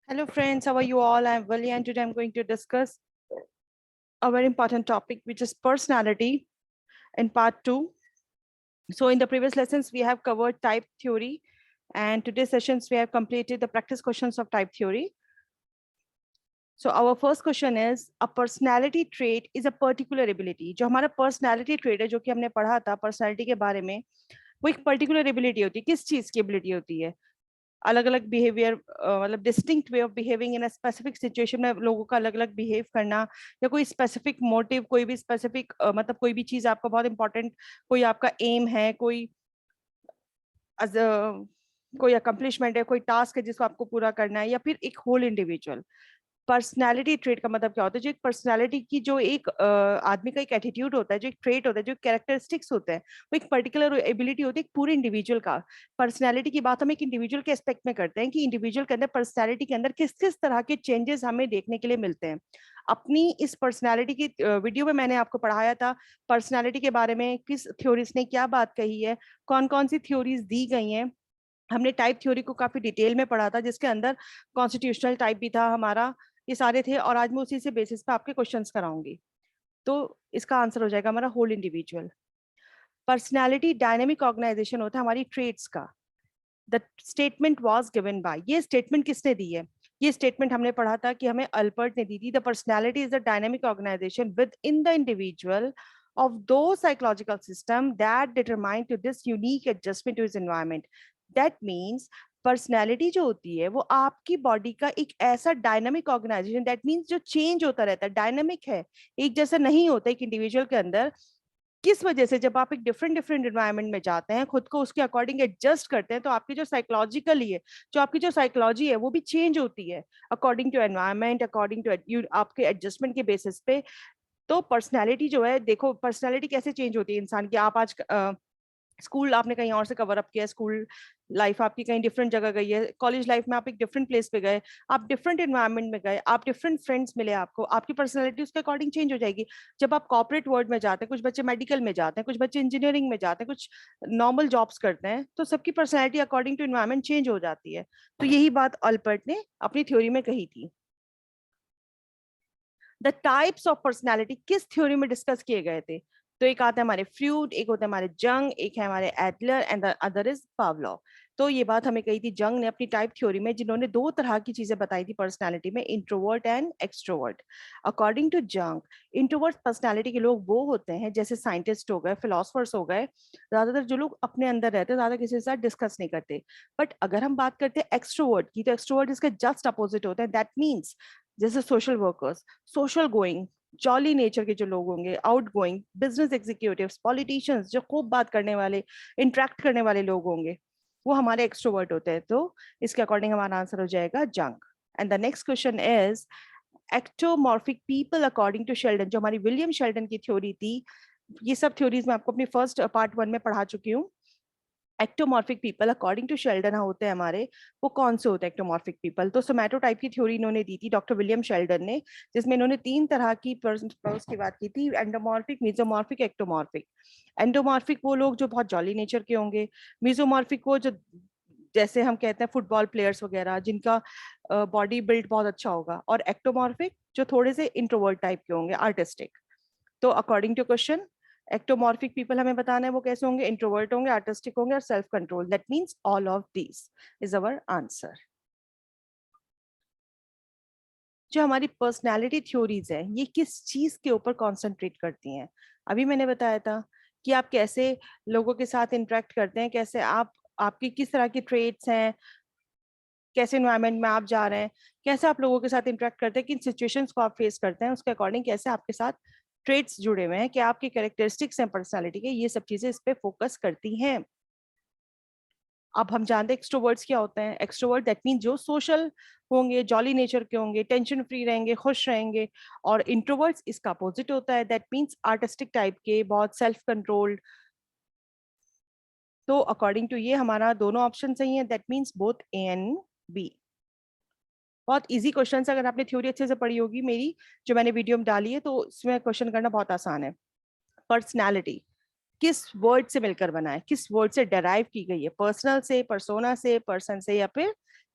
Hello friends, how are you all? I'm Vali and today I'm going to discuss a very important topic which is personality in part 2. So in the previous lessons we have covered type theory and today's sessions we have completed the practice questions of type theory. So our first question is a personality trait is a particular ability. जो हमारा personality trait है जो कि हमने पढ़ा था personality के बारे में वो एक particular ability होती है. किस चीज की ability होती है? अलग अलग बिहेवियर मतलब distinct way of behaving in a specific situation में लोगों का अलग अलग बिहेव करना या कोई स्पेसिफिक मोटिव कोई भी स्पेसिफिक मतलब कोई भी चीज आपका बहुत इंपॉर्टेंट कोई आपका एम है कोई कोई अकम्पलिशमेंट है कोई टास्क है जिसको आपको पूरा करना है या फिर एक होल इंडिविजुअल. पर्सनैलिटी ट्रेट का मतलब क्या होता है? जो एक पर्सनैलिटी की जो एक आदमी का एक एटीट्यूड होता है जो एक ट्रेट होता है जो कैरेक्टरिस्टिक्स होते हैं वो एक पर्टिकुलर एबिलिटी होती है एक पूरे इंडिविजुअल का. पर्सनैलिटी की बात हम एक इंडिविजुअल के एस्पेक्ट में करते हैं कि इंडिविजुअल के अंदर पर्सनैलिटी के अंदर किस किस तरह के चेंजेस हमें देखने के लिए मिलते हैं. अपनी इस पर्सनैलिटी की वीडियो में मैंने आपको पढ़ाया था पर्सनैलिटी के बारे में किस थ्योरीज ने क्या बात कही है कौन कौन सी थ्योरीज दी गई हैं. हमने टाइप थ्योरी को काफी डिटेल में पढ़ा था जिसके अंदर कॉन्स्टिट्यूशनल टाइप भी था हमारा. ये सारे थे और आज मैं उसी से बेसिस पे आपके क्वेश्चंस कराऊंगी. तो इसका आंसर हो जाएगा हमारा whole individual. Personality dynamic organisation होता है हमारी ट्रेट्स का. The statement was given by. ये स्टेटमेंट किसने दी है? ये स्टेटमेंट हमने पढ़ा था कि हमें अल्बर्ट ने दी थी. The personality is the dynamic organisation within the individual of those psychological system that determine to this unique adjustment to his environment. That means personality जो होती है वो आपकी बॉडी का एक ऐसा डायनामिक ऑर्गेनाइजेशन दैट मीन्स जो change होता रहता है डायनामिक है एक जैसा नहीं होता एक इंडिविजुअल के अंदर. किस वजह से? जब आप एक डिफरेंट डिफरेंट एनवायरनमेंट में जाते हैं खुद को उसके अकॉर्डिंग एडजस्ट करते हैं तो आपकी जो साइकोलॉजिकली है जो आपकी जो साइकोलॉजी है वो भी चेंज होती है according to environment according to आपके एडजस्टमेंट के बेसिस पे. तो पर्सनैलिटी जो है देखो पर्सनैलिटी कैसे चेंज होती है इंसान की. आप आज स्कूल आपने कहीं और से कवर अप किया स्कूल लाइफ आपकी कहीं डिफरेंट जगह गई है कॉलेज लाइफ में आप एक डिफरेंट प्लेस पे गए आप डिफरेंट एनवायरनमेंट में गए आप डिफरेंट फ्रेंड्स मिले आपको आपकी पर्सनैलिटी उसके अकॉर्डिंग चेंज हो जाएगी. जब आप कॉर्पोरेट वर्ल्ड में जाते हैं कुछ बच्चे मेडिकल में जाते हैं कुछ बच्चे इंजीनियरिंग में जाते हैं कुछ नॉर्मल जॉब्स करते हैं तो सबकी personality according to environment change हो जाती है. तो यही बात अल्बर्ट ने अपनी थ्योरी में कही थी. द टाइप्स ऑफ पर्सनैलिटी किस थ्योरी में डिस्कस किए गए थे? तो एक आता है हमारे फ्रूड एक होता है हमारे जंग एक है हमारे Adler and the other is Pavlov. तो ये बात हमें कही थी जंग ने अपनी टाइप थ्योरी में जिन्होंने दो तरह की चीजें बताई थी पर्सनालिटी में introvert and extrovert. According to Jung introvert personality के लोग वो होते हैं जैसे साइंटिस्ट हो गए फिलोसफर्स हो गए ज्यादातर जो लोग अपने अंदर रहते हैं ज्यादा किसी के साथ डिस्कस नहीं करते. बट अगर हम बात करते हैं एक्सट्रोवर्ट की तो एक्सट्रोवर्ट इसके जस्ट अपोजिट होते हैं. दैट मीन्स जैसे social workers social going jolly nature के जो लोग होंगे out going business executives politicians जो खूब बात करने वाले इंटरेक्ट करने वाले लोग होंगे वो हमारे एक्सट्रोवर्ट होते हैं. तो इसके अकॉर्डिंग हमारा आंसर हो जाएगा Jung. And the next question is ectomorphic people according to Sheldon. जो हमारी विलियम शेल्डन की थ्योरी थी ये सब थ्योरीज मैं आपको अपनी फर्स्ट पार्ट 1 में पढ़ा चुकी हूँ. Ectomorphic people according to Sheldon होते हैं हमारे वो कौन से होते हैं एक्टोमॉर्फिक पीपल? तो सोमैटोटाइप की थ्योरी इन्होंने दी थी डॉक्टर विलियम शेल्डन ने जिसमें इन्होंने 3 तरह की पर्सन्स की बात की थी एंडोमॉर्फिक मेसोमॉर्फिक एक्टोमॉर्फिक. एंडोमॉर्फिक वो लोग जो बहुत जॉली नेचर के होंगे. मेसोमॉर्फिक वो जो जैसे हम कहते हैं फुटबॉल प्लेयर्स वगैरह जिनका बॉडी बिल्ड बहुत अच्छा होगा. और एक्टोमॉर्फिक जो थोड़े से इंट्रोवर्ट टाइप के होंगे आर्टिस्टिक. तो according to question ectomorphic people हमें बताना है वो कैसे होंगे इंट्रोवर्ट होंगे आर्टिस्टिक होंगे और self control. That means all of these is our answer. जो हमारी पर्सनालिटी थ्योरीज है ये किस चीज के ऊपर कॉन्सेंट्रेट करती हैं? अभी मैंने बताया था कि आप कैसे लोगों के साथ इंटरेक्ट करते हैं कैसे आप आपकी किस तरह की ट्रेट्स हैं कैसे एनवायरनमेंट में आप जा रहे हैं कैसे आप लोगों के साथ इंटरेक्ट करते हैं किन सिचुएशंस को आप फेस करते हैं उसके अकॉर्डिंग कैसे आपके साथ ट्रेट्स जुड़े हुए हैं क्या आपकी कैरेक्टरिस्टिक्स हैं पर्सनालिटी के. ये सब चीजें इस पे फोकस करती हैं. अब हम जानते हैं एक्सट्रोवर्ट्स क्या होते हैं. एक्सट्रोवर्ट दैट मीन जो सोशल होंगे जॉली नेचर के होंगे टेंशन फ्री रहेंगे खुश रहेंगे. और इंट्रोवर्ट्स इसका अपोजिट होता है दैट मीन्स आर्टिस्टिक टाइप के बहुत सेल्फ कंट्रोल्ड. तो अकॉर्डिंग टू ये हमारा दोनों ऑप्शन सही है that means both A and B. बहुत इजी क्वेश्चन अगर आपने थ्योरी अच्छे से पढ़ी होगी मेरी जो मैंने वीडियो में डाली है तो इसमें क्वेश्चन करना बहुत आसान है. पर्सनैलिटी किस वर्ड से मिलकर बना है किस वर्ड से डेराइव की गई है? पर्सनल से पर्सोना से पर्सन से या फिर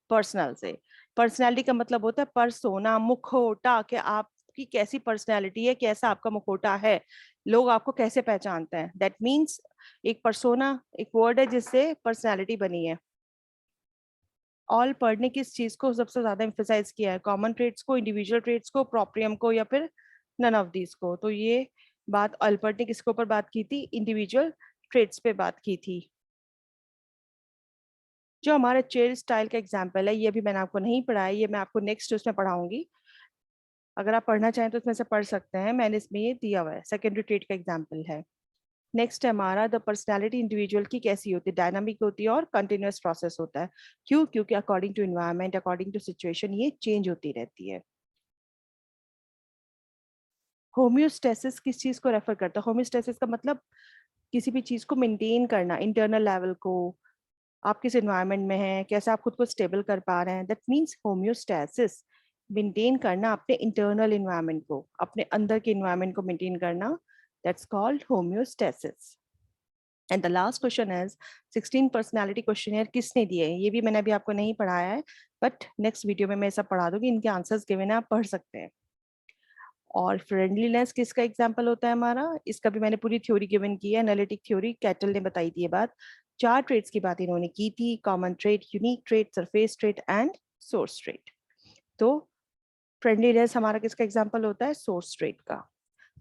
पर्सनल से। पर्सनैलिटी का मतलब होता है पर्सोना, मुखौटा, कि आपकी कैसी पर्सनैलिटी है, कैसा आपका मुखौटा है, लोग आपको कैसे पहचानते हैं। दैट मीन्स एक पर्सोना एक वर्ड है जिससे पर्सनैलिटी बनी है। ऑल पढ़ ने किस चीज को सबसे ज्यादा एम्फेसाइज किया है, कॉमन ट्रेड्स को, इंडिविजुअल ट्रेड्स को, प्रोप्रियम को, या फिर नन ऑफ दीज को। तो ये बात अल्बर्ट ने किसके ऊपर बात की थी, इंडिविजुअल ट्रेड्स पे बात की थी। जो हमारा चेयर स्टाइल का एग्जाम्पल है, ये भी मैंने आपको नहीं पढ़ाया, ये मैं आपको नेक्स्ट उसमें पढ़ाऊंगी। अगर आप पढ़ना चाहें तो इसमें से पढ़ सकते हैं, मैंने इसमें ये दिया हुआ है, सेकेंडरी ट्रेड का एग्जाम्पल है। नेक्स्ट है हमारा द पर्सनैलिटी इंडिविजुअल की कैसी होती है, डायनामिक होती है और कंटिन्यूअस प्रोसेस होता है। क्यों? क्योंकि according to environment, according to situation ये चेंज होती रहती है। होम्योस्टेसिस किस चीज को रेफर करता है? होम्योस्टेसिस का मतलब किसी भी चीज को मेंटेन करना, इंटरनल लेवल को। आप किस एनवायरनमेंट में हैं, कैसे आप खुद को स्टेबल कर पा रहे हैं, दैट मीन्स होम्योस्टेसिस। मेंटेन करना अपने इंटरनल एनवायरनमेंट को, अपने अंदर के एनवायरनमेंट को मेंटेन करना, that's called homeostasis. And the last question is 16 personality questionnaire किसने दिए हैं? ये भी मैंने अभी आपको नहीं पढ़ाया है, बट नेक्स्ट वीडियो में मैं सब पढ़ा दूंगी, इनके आंसर्स गिवन है, आप पढ़ सकते हैं। और फ्रेंडलीनेस किसका एग्जाम्पल होता है हमारा, इसका भी मैंने पूरी थ्योरी गिवन की है, एनालिटिक थ्योरी, कैटल ने बताई थी ये बात। 4 ट्रेड्स की बात इन्होंने की थी, common trade, unique trade, surface trade and source trade. तो फ्रेंडलीनेस हमारा किसका एग्जाम्पल होता है, सोर्स ट्रेड का।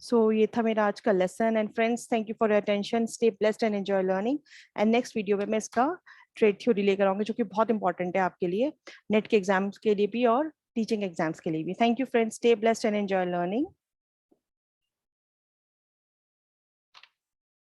सो ये था मेरा आज का lesson. And friends, thank you for your attention, stay blessed and enjoy learning. And next video में मैं इसका ट्रेड थ्योरी लेकर आऊंगी, जो कि बहुत इंपॉर्टेंट है आपके लिए, नेट के एग्जाम्स के लिए भी और टीचिंग एग्जाम्स के लिए भी। Thank you friends, stay blessed and enjoy learning.